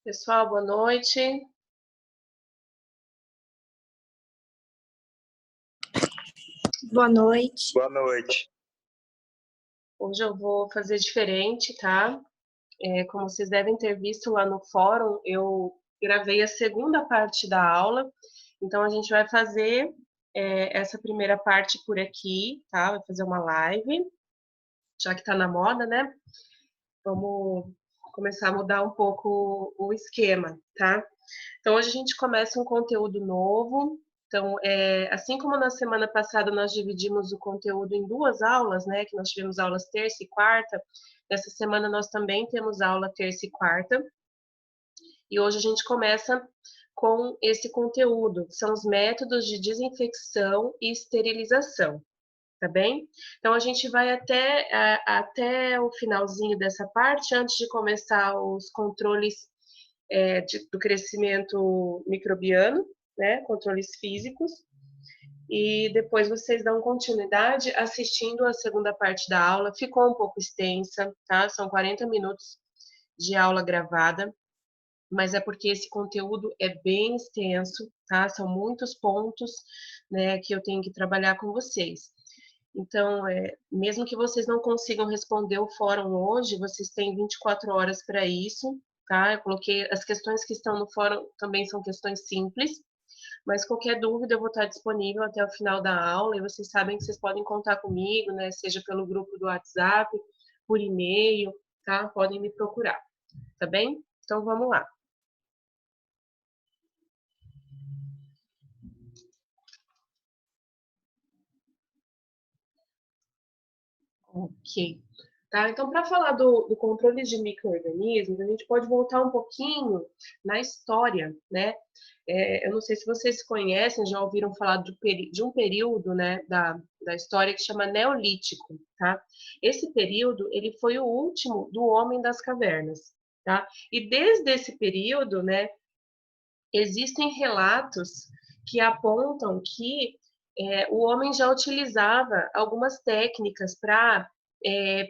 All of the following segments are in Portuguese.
Pessoal, boa noite. Boa noite. Boa noite. Hoje eu vou fazer diferente, tá? Como vocês devem ter visto lá no fórum, eu gravei a segunda parte da aula. Então, a gente vai fazer essa primeira parte por aqui, tá? Vai fazer uma live, já que tá na moda, né? Vamos começar a mudar um pouco o esquema, tá? Então, hoje a gente começa um conteúdo novo. Então, assim como na semana passada nós dividimos o conteúdo em duas aulas, né? Que nós tivemos aulas terça e quarta. Nessa semana nós também temos aula terça e quarta. E hoje a gente começa com esse conteúdo, que são os métodos de desinfecção e esterilização, tá bem? Então, a gente vai até o finalzinho dessa parte, antes de começar os controles do crescimento microbiano, né, controles físicos, e depois vocês dão continuidade assistindo a segunda parte da aula. Ficou um pouco extensa, tá? São 40 minutos de aula gravada, mas é porque esse conteúdo é bem extenso, tá? São muitos pontos, né, que eu tenho que trabalhar com vocês. Então, mesmo que vocês não consigam responder o fórum hoje, vocês têm 24 horas para isso, tá? Eu coloquei as questões que estão no fórum, também são questões simples, mas qualquer dúvida eu vou estar disponível até o final da aula, e vocês sabem que vocês podem contar comigo, né? Seja pelo grupo do WhatsApp, por e-mail, tá? Podem me procurar, tá bem? Então, vamos lá. Ok. Tá? Então, para falar do controle de micro-organismos, a gente pode voltar um pouquinho na história, né? Eu não sei se vocês conhecem, já ouviram falar de um período, né, da história que chama Neolítico, tá? Esse período, ele foi o último do homem das cavernas, tá? E desde esse período, né, existem relatos que apontam que o homem já utilizava algumas técnicas para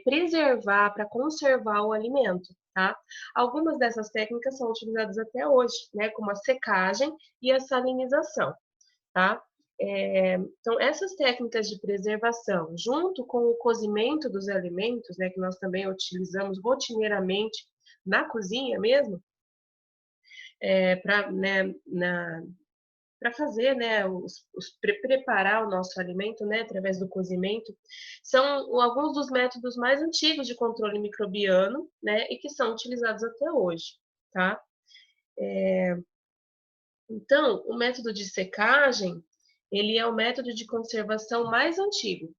preservar, para conservar o alimento, tá? Algumas dessas técnicas são utilizadas até hoje, né? Como a secagem e a salinização, tá? Então, essas técnicas de preservação, junto com o cozimento dos alimentos, né? Que nós também utilizamos rotineiramente na cozinha mesmo, para fazer, né, preparar o nosso alimento, né, através do cozimento, são alguns dos métodos mais antigos de controle microbiano, né, e que são utilizados até hoje, tá? Então, o método de secagem, ele é o método de conservação mais antigo,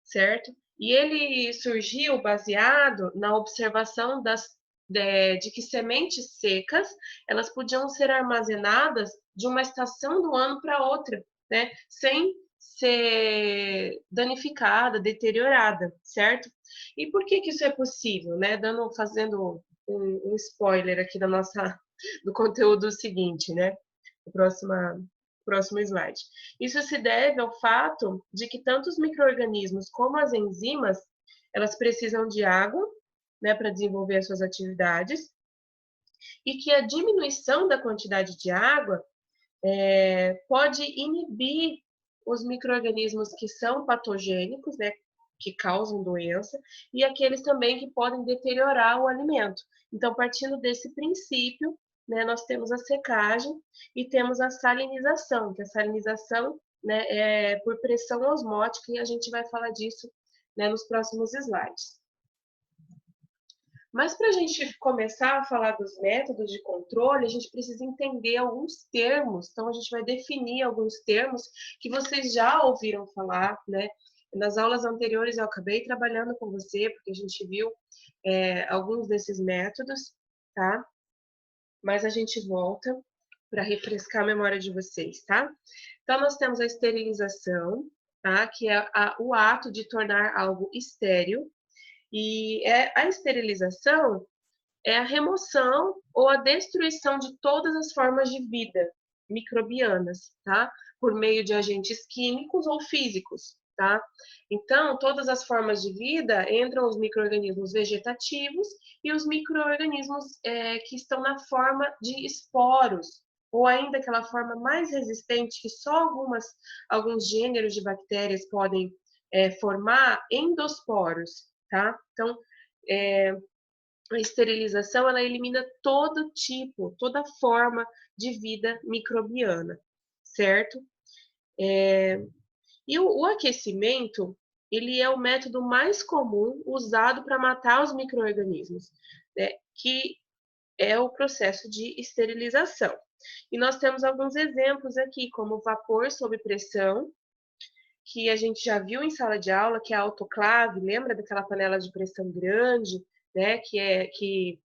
certo? E ele surgiu baseado na observação de que sementes secas, elas podiam ser armazenadas de uma estação do ano para outra, né? Sem ser danificada, deteriorada, certo? E por que que isso é possível, né? Fazendo um spoiler aqui do conteúdo seguinte, né? O próximo slide. Isso se deve ao fato de que tanto os micro-organismos como as enzimas, elas precisam de água, né, para desenvolver as suas atividades, e que a diminuição da quantidade de água pode inibir os micro-organismos que são patogênicos, né, que causam doença, e aqueles também que podem deteriorar o alimento. Então, partindo desse princípio, né, nós temos a secagem e temos a salinização, que a salinização, né, é por pressão osmótica, e a gente vai falar disso, né, nos próximos slides. Mas para a gente começar a falar dos métodos de controle, a gente precisa entender alguns termos. Então, a gente vai definir alguns termos que vocês já ouviram falar, né? Nas aulas anteriores eu acabei trabalhando com você, porque a gente viu alguns desses métodos, tá? Mas a gente volta para refrescar a memória de vocês, tá? Então, nós temos a esterilização, tá? Que é o ato de tornar algo estéril. E a esterilização é a remoção ou a destruição de todas as formas de vida microbianas, tá? Por meio de agentes químicos ou físicos, tá? Então, todas as formas de vida entram os micro-organismos vegetativos e os micro-organismos que estão na forma de esporos, ou ainda aquela forma mais resistente que só alguns gêneros de bactérias podem formar, endosporos, tá? Então, a esterilização, ela elimina todo tipo, toda forma de vida microbiana, certo? E o aquecimento, ele é o método mais comum usado para matar os micro-organismos, né? Que é o processo de esterilização. E nós temos alguns exemplos aqui, como o vapor sob pressão, que a gente já viu em sala de aula, que é a autoclave, lembra daquela panela de pressão grande, né, que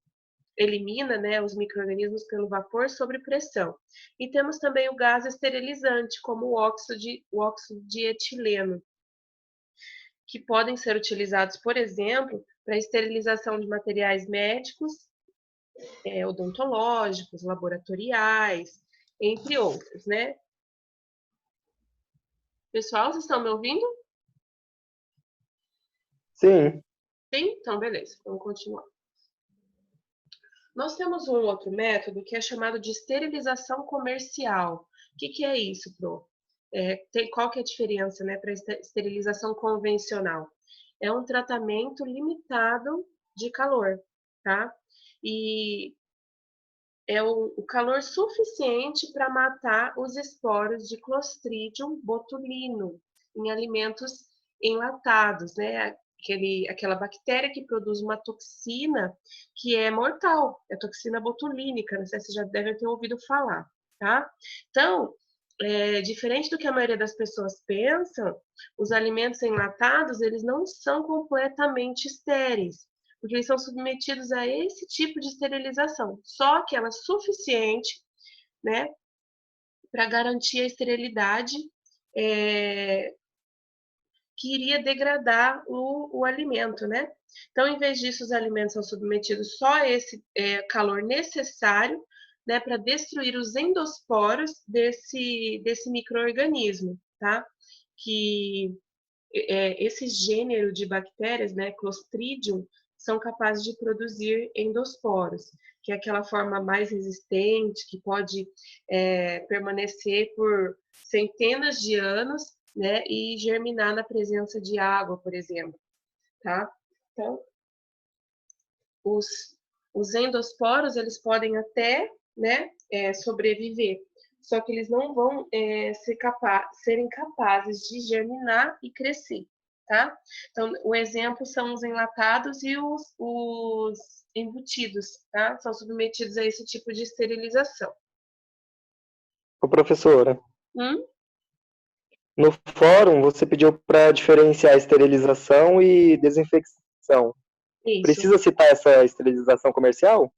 elimina, né, os micro-organismos pelo vapor sob pressão. E temos também o gás esterilizante, como o óxido de etileno, que podem ser utilizados, por exemplo, para esterilização de materiais médicos, odontológicos, laboratoriais, entre outros, né? Pessoal, vocês estão me ouvindo? Sim. Sim? Então, beleza. Vamos continuar. Nós temos um outro método que é chamado de esterilização comercial. O que é isso, Pro? Qual que é a diferença, né, para esterilização convencional? É um tratamento limitado de calor, tá? E é o calor suficiente para matar os esporos de Clostridium botulino em alimentos enlatados, né? Aquela bactéria que produz uma toxina que é mortal, é a toxina botulínica, não sei se vocês já devem ter ouvido falar, tá? Então, diferente do que a maioria das pessoas pensam, os alimentos enlatados, eles não são completamente estéreis, porque eles são submetidos a esse tipo de esterilização, só que ela é suficiente, né, para garantir a esterilidade que iria degradar o alimento, né? Então, em vez disso, os alimentos são submetidos só a esse calor necessário, né, para destruir os endosporos desse micro-organismo, tá? Que esse gênero de bactérias, né, Clostridium, são capazes de produzir endosporos, que é aquela forma mais resistente, que pode permanecer por centenas de anos, né, e germinar na presença de água, por exemplo, tá? Então, os endosporos, eles podem até, né, sobreviver, só que eles não vão serem capazes de germinar e crescer, tá? Então, o exemplo são os enlatados e os embutidos, tá? São submetidos a esse tipo de esterilização. Ô, professora, Hum? no fórum você pediu para diferenciar esterilização e desinfecção. Isso. Precisa citar essa esterilização comercial?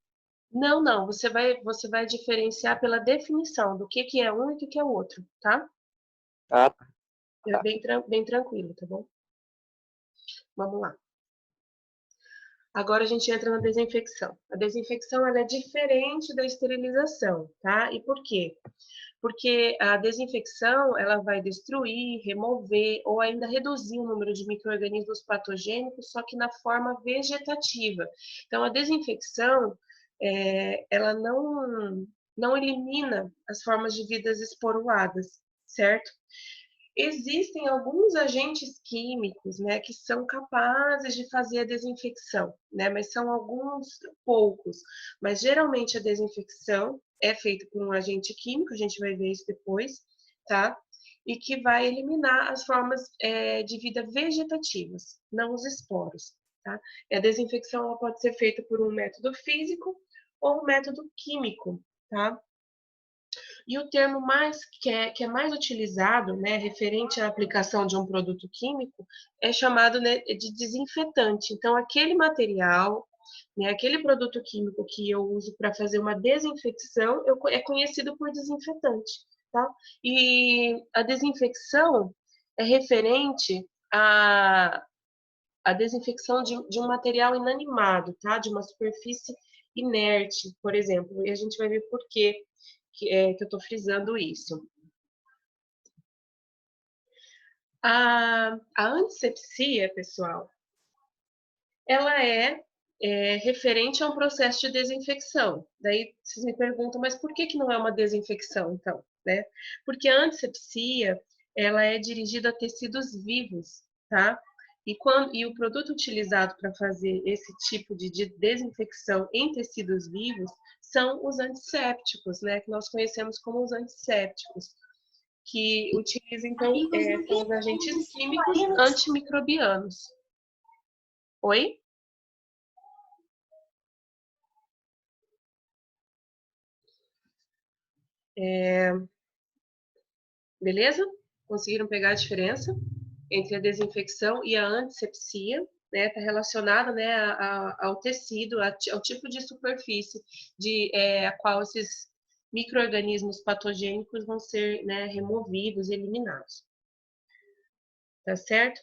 Não, não, você vai diferenciar pela definição do que é um e o que é o outro, tá? Ah, É tá. bem tranquilo, tá bom? Vamos lá. Agora a gente entra na desinfecção. A desinfecção ela é diferente da esterilização, tá? E por quê? Porque a desinfecção ela vai destruir, remover ou ainda reduzir o número de micro-organismos patogênicos, só que na forma vegetativa. Então a desinfecção ela não elimina as formas de vidas esporuladas, certo? Existem alguns agentes químicos, né, que são capazes de fazer a desinfecção, né, mas são alguns poucos. Mas geralmente a desinfecção é feita por um agente químico, a gente vai ver isso depois, tá? E que vai eliminar as formas de vida vegetativas, não os esporos, tá? E a desinfecção ela pode ser feita por um método físico ou um método químico, tá? E o termo que é mais utilizado, né, referente à aplicação de um produto químico, é chamado, né, de desinfetante. Então, aquele material, né, aquele produto químico que eu uso para fazer uma desinfecção, é conhecido por desinfetante, tá? E a desinfecção é referente à desinfecção de um material inanimado, tá? De uma superfície inerte, por exemplo. E a gente vai ver por quê que eu estou frisando isso. A antisepsia, pessoal, ela é referente a um processo de desinfecção. Daí vocês me perguntam, mas por que não é uma desinfecção, então? Né? Porque a antisepsia, ela é dirigida a tecidos vivos, tá? E o produto utilizado para fazer esse tipo de desinfecção em tecidos vivos são os antissépticos, né? Que nós conhecemos como os antissépticos, que utilizam, então, são os agentes químicos antimicrobianos. Oi? Beleza? Conseguiram pegar a diferença entre a desinfecção e a antisepsia? Né? Está relacionada, né, ao tecido, ao tipo de superfície a qual esses micro-organismos patogênicos vão ser, né, removidos, eliminados. Tá certo?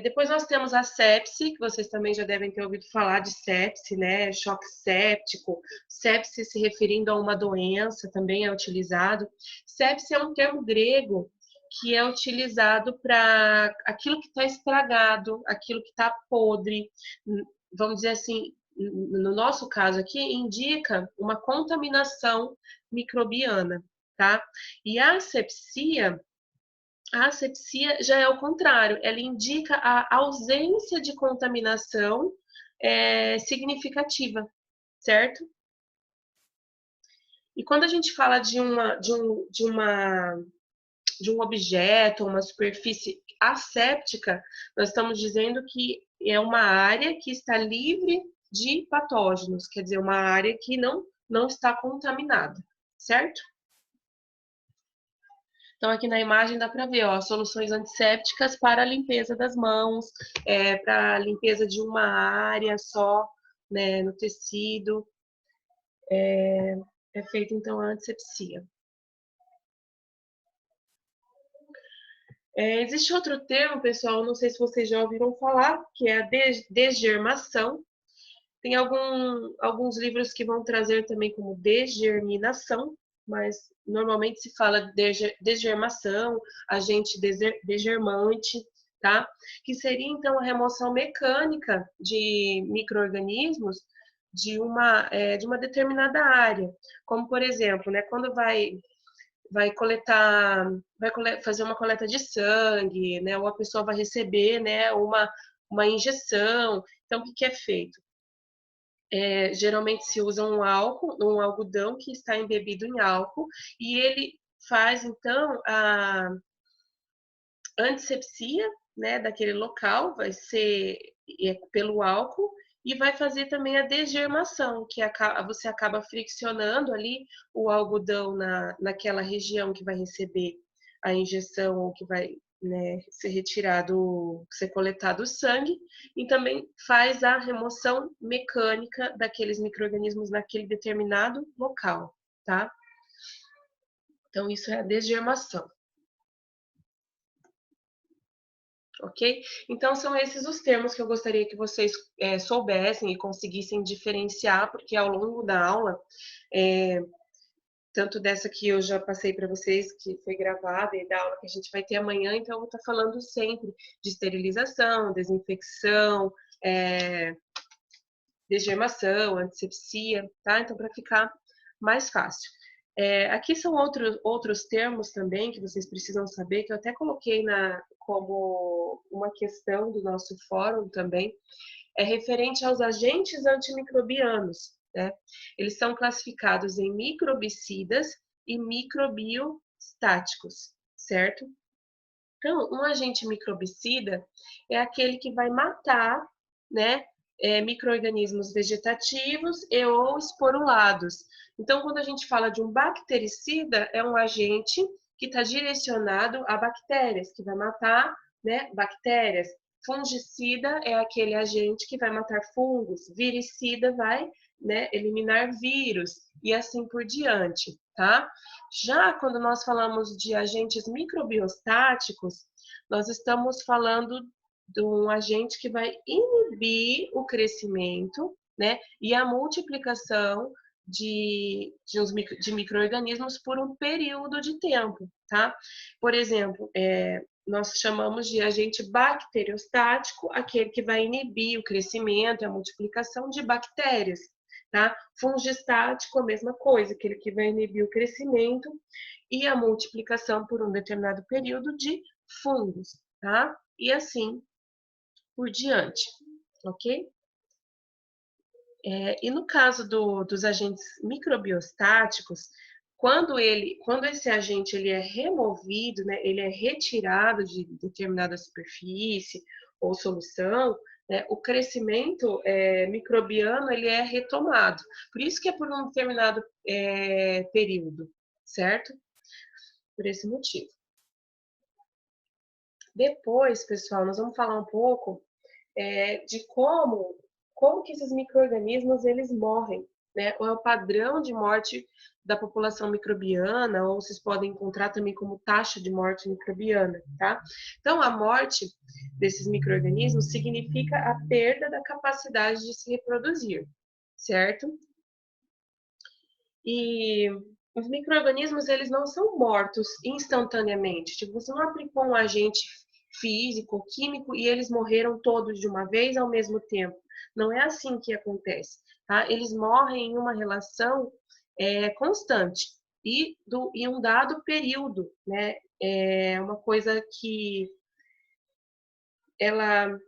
Depois nós temos a sepse, que vocês também já devem ter ouvido falar de sepse, né? Choque séptico, sepse se referindo a uma doença, também é utilizado. Sepse é um termo grego que é utilizado para aquilo que está estragado, aquilo que está podre, vamos dizer assim, no nosso caso aqui, indica uma contaminação microbiana, tá? E a asepsia já é o contrário, ela indica a ausência de contaminação significativa, certo? E quando a gente fala de um objeto, uma superfície asséptica, nós estamos dizendo que é uma área que está livre de patógenos, quer dizer, uma área que não está contaminada, certo? Então, aqui na imagem dá para ver, ó, soluções antissépticas para a limpeza das mãos, para a limpeza de uma área só, né, no tecido. É feita, então, a antisepsia. Existe outro termo, pessoal, não sei se vocês já ouviram falar, que é a desgermação. Tem alguns livros que vão trazer também como desgerminação, mas normalmente se fala desgermação, agente desgermante, tá? Que seria, então, a remoção mecânica de micro-organismos de uma determinada área. Como, por exemplo, né, quando vai fazer uma coleta de sangue, né, ou a pessoa vai receber, né, uma injeção. Então, o que é feito? Geralmente se usa um algodão que está embebido em álcool, e ele faz, então, a antisepsia, né, daquele local, vai ser pelo álcool, e vai fazer também a desgermação, que você acaba friccionando ali o algodão naquela região que vai receber a injeção, ou que vai, né, ser retirado, ser coletado o sangue, e também faz a remoção mecânica daqueles micro-organismos naquele determinado local, tá? Então, isso é a desgermação. Ok? Então, são esses os termos que eu gostaria que vocês soubessem e conseguissem diferenciar, porque ao longo da aula, tanto dessa que eu já passei para vocês, que foi gravada, e da aula que a gente vai ter amanhã, então eu vou estar falando sempre de esterilização, desinfecção, desgermação, antisepsia, tá? Então, para ficar mais fácil. Aqui são outros termos também que vocês precisam saber, que eu até coloquei como uma questão do nosso fórum também, referente aos agentes antimicrobianos, né? Eles são classificados em microbicidas e microbiostáticos, certo? Então, um agente microbicida é aquele que vai matar, né, micro-organismos vegetativos e ou esporulados. Então, quando a gente fala de um bactericida, é um agente que está direcionado a bactérias, que vai matar, né, bactérias. Fungicida é aquele agente que vai matar fungos. Viricida vai, né, eliminar vírus e assim por diante, tá? Já quando nós falamos de agentes microbiostáticos, nós estamos falando de um agente que vai inibir o crescimento, né, e a multiplicação de micro-organismos por um período de tempo, tá? Por exemplo, nós chamamos de agente bacteriostático, aquele que vai inibir o crescimento e a multiplicação de bactérias, tá? Fungistático, a mesma coisa, aquele que vai inibir o crescimento e a multiplicação por um determinado período de fungos, tá? E assim por diante, ok? E no caso dos agentes microbiostáticos, quando esse agente ele é removido, né, ele é retirado de determinada superfície ou solução, né, o crescimento microbiano ele é retomado. Por isso que é por um determinado período, certo? Por esse motivo. Depois, pessoal, nós vamos falar um pouco de como que esses micro-organismos eles morrem, né? Ou é o padrão de morte da população microbiana, ou vocês podem encontrar também como taxa de morte microbiana, tá? Então, a morte desses micro-organismos significa a perda da capacidade de se reproduzir, certo? E os micro-organismos, eles não são mortos instantaneamente. Tipo, você não aplicou um agente físico, químico, e eles morreram todos de uma vez ao mesmo tempo. Não é assim que acontece, tá? Eles morrem em uma relação constante e em um dado período, né? É uma coisa que ela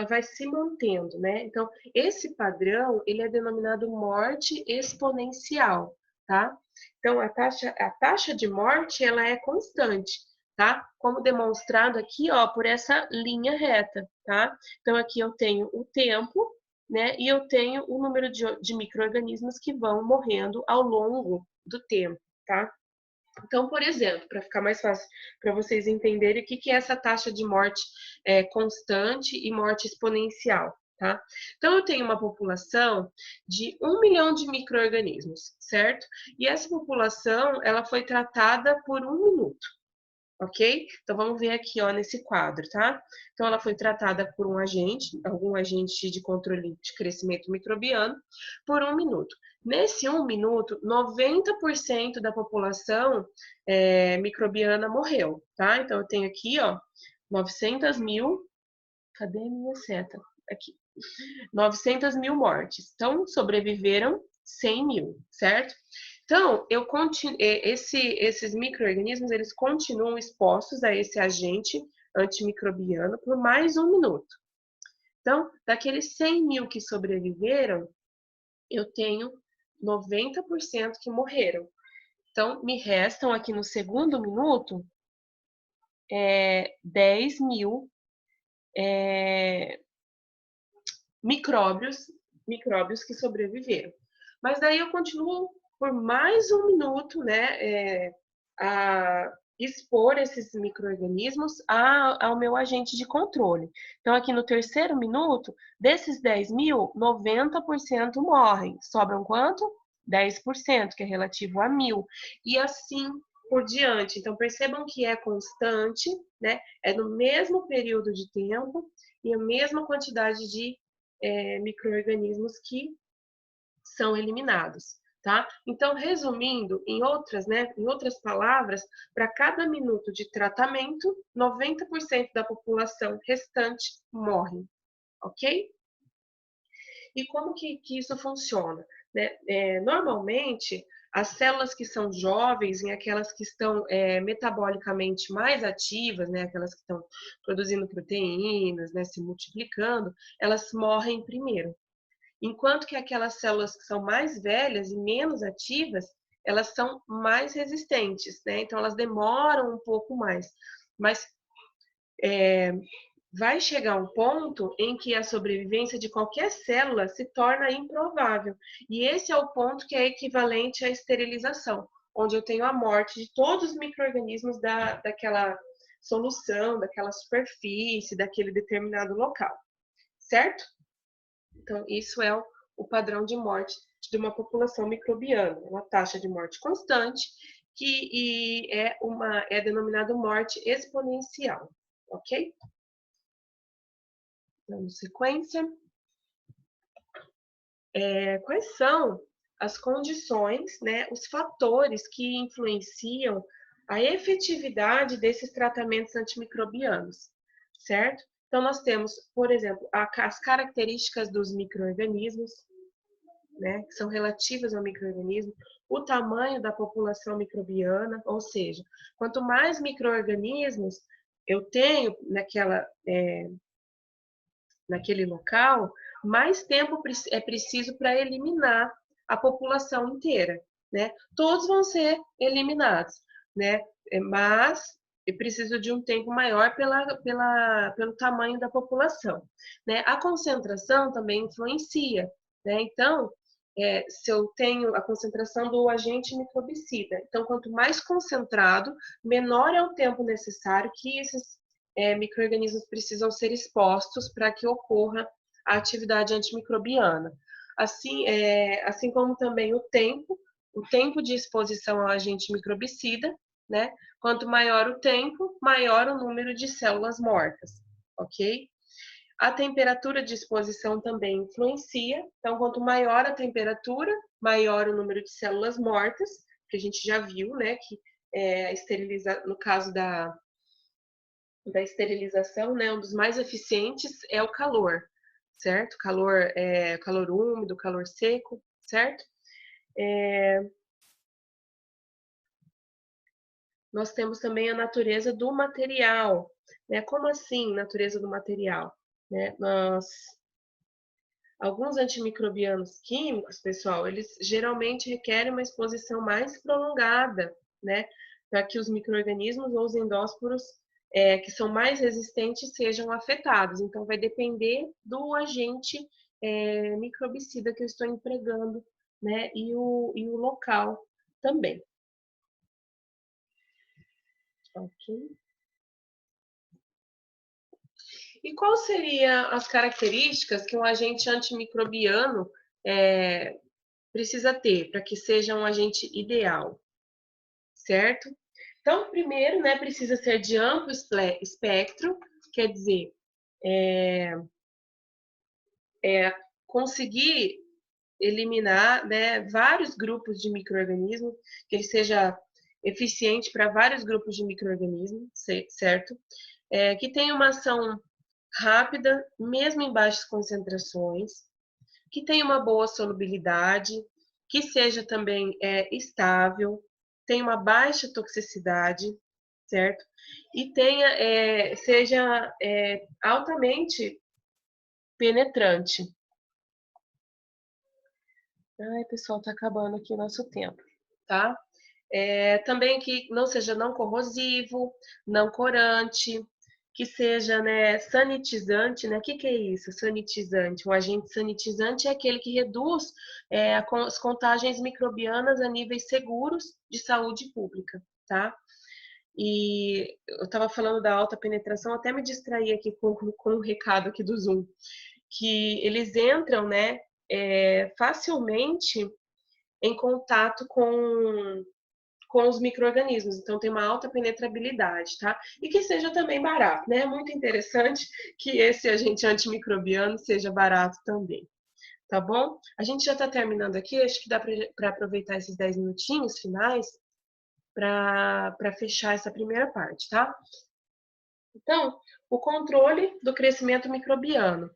vai se mantendo, né? Então, esse padrão, ele é denominado morte exponencial, tá? Então, a taxa de morte, ela é constante, tá? Como demonstrado aqui, ó, por essa linha reta, tá? Então, aqui eu tenho o tempo, né? E eu tenho o número de micro-organismos que vão morrendo ao longo do tempo, tá? Então, por exemplo, para ficar mais fácil para vocês entenderem o que é essa taxa de morte constante e morte exponencial, tá? Então, eu tenho uma população de 1 milhão de micro-organismos, certo? E essa população, ela foi tratada por 1 minuto, ok? Então, vamos ver aqui, ó, nesse quadro, tá? Então, ela foi tratada por algum agente de controle de crescimento microbiano, por 1 minuto. Nesse 1 minuto, 90% da população microbiana morreu, tá? Então, eu tenho aqui, ó, 900 mil... Cadê a minha seta? Aqui. 900 mil mortes. Então, sobreviveram 100 mil, certo? Então, esses micro-organismos, eles continuam expostos a esse agente antimicrobiano por mais 1 minuto. Então, daqueles 100 mil que sobreviveram, eu tenho 90% que morreram. Então, me restam aqui no segundo minuto 10 mil micróbios que sobreviveram. Mas daí eu continuo por mais 1 minuto, né, a expor esses micro-organismos ao meu agente de controle. Então, aqui no terceiro minuto, desses 10 mil, 90% morrem. Sobram quanto? 10%, que é relativo a 1.000. E assim por diante. Então, percebam que é constante, né? É no mesmo período de tempo e a mesma quantidade de micro-organismos que são eliminados, tá? Então, resumindo, em outras palavras, para cada minuto de tratamento, 90% da população restante morre, ok? E como que isso funciona? Né? Normalmente, as células que são jovens e aquelas que estão metabolicamente mais ativas, né, aquelas que estão produzindo proteínas, né, se multiplicando, elas morrem primeiro. Enquanto que aquelas células que são mais velhas e menos ativas, elas são mais resistentes, né? Então, elas demoram um pouco mais. Mas vai chegar um ponto em que a sobrevivência de qualquer célula se torna improvável. E esse é o ponto que é equivalente à esterilização, onde eu tenho a morte de todos os micro-organismos daquela solução, daquela superfície, daquele determinado local. Certo? Então, isso é o padrão de morte de uma população microbiana, uma taxa de morte constante, que é denominado morte exponencial, ok? Dando sequência. Quais são as condições, né, os fatores que influenciam a efetividade desses tratamentos antimicrobianos, certo? Então, nós temos, por exemplo, as características dos micro-organismos, né, que são relativas ao micro-organismo, o tamanho da população microbiana, ou seja, quanto mais micro-organismos eu tenho naquele local, mais tempo é preciso para eliminar a população inteira, né? Todos vão ser eliminados, né? Mas eu preciso de um tempo maior pelo tamanho da população, né? A concentração também influencia, né? Então, se eu tenho a concentração do agente microbicida, então quanto mais concentrado, menor é o tempo necessário que esses micro-organismos precisam ser expostos para que ocorra a atividade antimicrobiana. Assim como também o tempo de exposição ao agente microbicida, né? Quanto maior o tempo, maior o número de células mortas, ok? A temperatura de exposição também influencia, então quanto maior a temperatura, maior o número de células mortas, que a gente já viu, né, que no caso da esterilização, né, um dos mais eficientes é o calor, certo? Calor úmido, calor seco, certo? Nós temos também a natureza do material, né? Como assim, natureza do material? Né? Alguns antimicrobianos químicos, pessoal, eles geralmente requerem uma exposição mais prolongada, né? Para que os micro-organismos ou os endósporos que são mais resistentes sejam afetados. Então, vai depender do agente microbicida que eu estou empregando, né? E o local também. Ok. E quais seriam as características que um agente antimicrobiano precisa ter para que seja um agente ideal, certo? Então, primeiro, né, precisa ser de amplo espectro, quer dizer, conseguir eliminar, né, vários grupos de micro-organismos, que ele seja eficiente para vários grupos de micro-organismos, certo? Que tenha uma ação rápida, mesmo em baixas concentrações, que tenha uma boa solubilidade, que seja também estável, tenha uma baixa toxicidade, certo? E seja altamente penetrante. Ai, pessoal, tá acabando aqui o nosso tempo, tá? Também que não seja não corrosivo, não corante, que seja, né, sanitizante, né? O que é isso, sanitizante? Um agente sanitizante é aquele que reduz as contagens microbianas a níveis seguros de saúde pública, tá? E eu estava falando da alta penetração, até me distraí aqui com o recado aqui do Zoom, que eles entram, né, facilmente em contato com os micro-organismos, então tem uma alta penetrabilidade, tá? E que seja também barato, né? É muito interessante que esse agente antimicrobiano seja barato também, tá bom? A gente já está terminando aqui, acho que dá para aproveitar esses 10 minutinhos finais para fechar essa primeira parte, tá? Então, o controle do crescimento microbiano.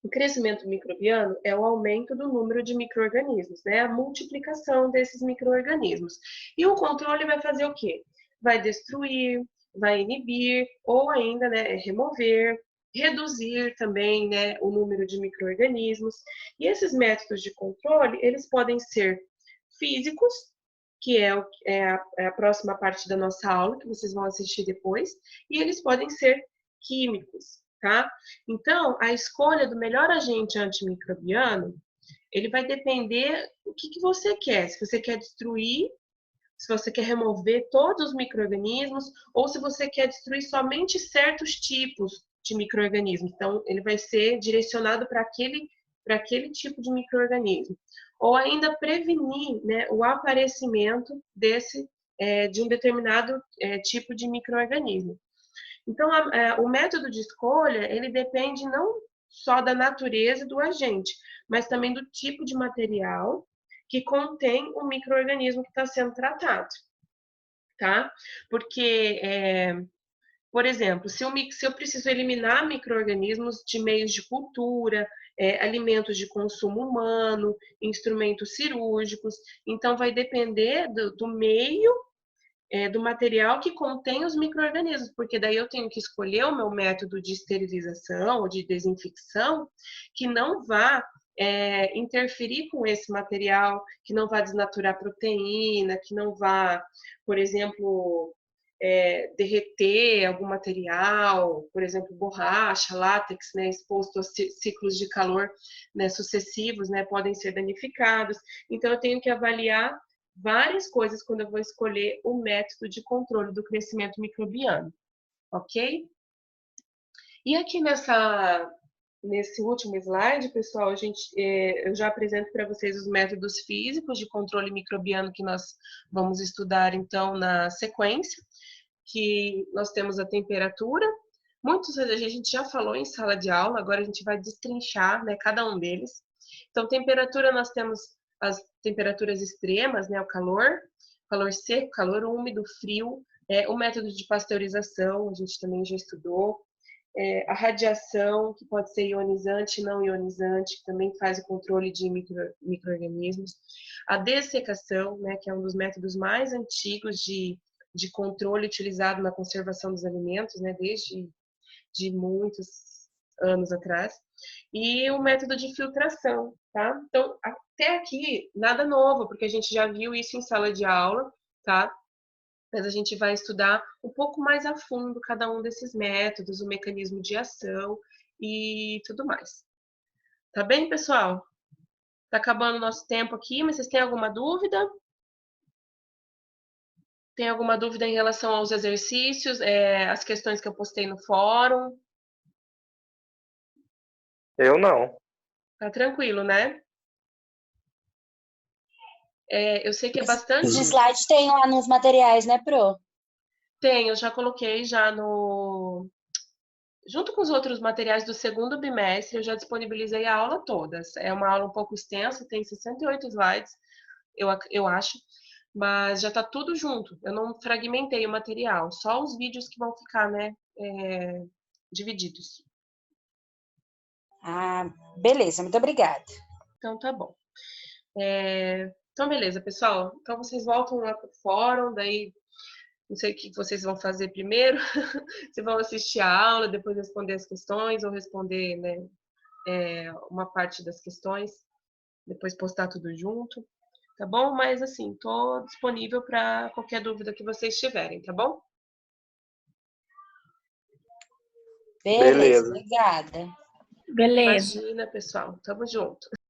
O crescimento microbiano é o aumento do número de micro-organismos, né? A multiplicação desses micro-organismos. E o controle vai fazer o quê? Vai destruir, vai inibir, ou ainda, né, remover, reduzir também, né, o número de micro-organismos. E esses métodos de controle, eles podem ser físicos, que é a próxima parte da nossa aula, que vocês vão assistir depois, e eles podem ser químicos, tá? Então, a escolha do melhor agente antimicrobiano, ele vai depender do que você quer. Se você quer destruir, se você quer remover todos os micro-organismos, ou se você quer destruir somente certos tipos de micro-organismos. Então, ele vai ser direcionado para aquele tipo de micro-organismo. Ou ainda prevenir, né, o aparecimento de um determinado tipo de micro-organismo. Então, o método de escolha, ele depende não só da natureza do agente, mas também do tipo de material que contém o micro-organismo que está sendo tratado, tá? Porque, por exemplo, se eu preciso eliminar micro-organismos de meios de cultura, alimentos de consumo humano, instrumentos cirúrgicos, então vai depender do meio, do material que contém os micro-organismos, porque daí eu tenho que escolher o meu método de esterilização ou de desinfecção que não vá interferir com esse material, que não vá desnaturar proteína, que não vá, por exemplo, derreter algum material, por exemplo, borracha, látex, né, exposto a ciclos de calor, né, sucessivos, né, podem ser danificados. Então, eu tenho que avaliar várias coisas quando eu vou escolher o método de controle do crescimento microbiano, ok? E aqui nesse último slide, pessoal, eu já apresento para vocês os métodos físicos de controle microbiano que nós vamos estudar, então, na sequência, que nós temos a temperatura. Muitos a gente já falou em sala de aula, agora a gente vai destrinchar, né, cada um deles. Então, temperatura, nós temos as temperaturas extremas, né, o calor seco, calor úmido, frio, o método de pasteurização, a gente também já estudou, a radiação, que pode ser ionizante e não ionizante, que também faz o controle de micro-organismos, a dessecação, né, que é um dos métodos mais antigos de controle utilizado na conservação dos alimentos, né, desde de muitos anos atrás, e o método de filtração, tá? Então, até aqui, nada novo, porque a gente já viu isso em sala de aula, tá? Mas a gente vai estudar um pouco mais a fundo cada um desses métodos, o mecanismo de ação e tudo mais. Tá bem, pessoal? Tá acabando o nosso tempo aqui, mas vocês têm alguma dúvida? Tem alguma dúvida em relação aos exercícios, as questões que eu postei no fórum? Eu não. Tá tranquilo, né? Eu sei que é bastante. Os slides tem lá nos materiais, né, Pro? Tem, eu já coloquei já junto com os outros materiais do segundo bimestre, eu já disponibilizei a aula toda. É uma aula um pouco extensa, tem 68 slides, eu acho, mas já está tudo junto. Eu não fragmentei o material, só os vídeos que vão ficar, né, divididos. Ah, beleza, muito obrigada. Então tá bom. Então, beleza, pessoal. Então vocês voltam lá para o fórum, daí não sei o que vocês vão fazer primeiro. Se vão assistir a aula, depois responder as questões, ou responder, né, uma parte das questões, depois postar tudo junto, tá bom? Mas assim, tô disponível para qualquer dúvida que vocês tiverem, tá bom? Beleza, obrigada. Beleza. Imagina, pessoal. Tamo junto.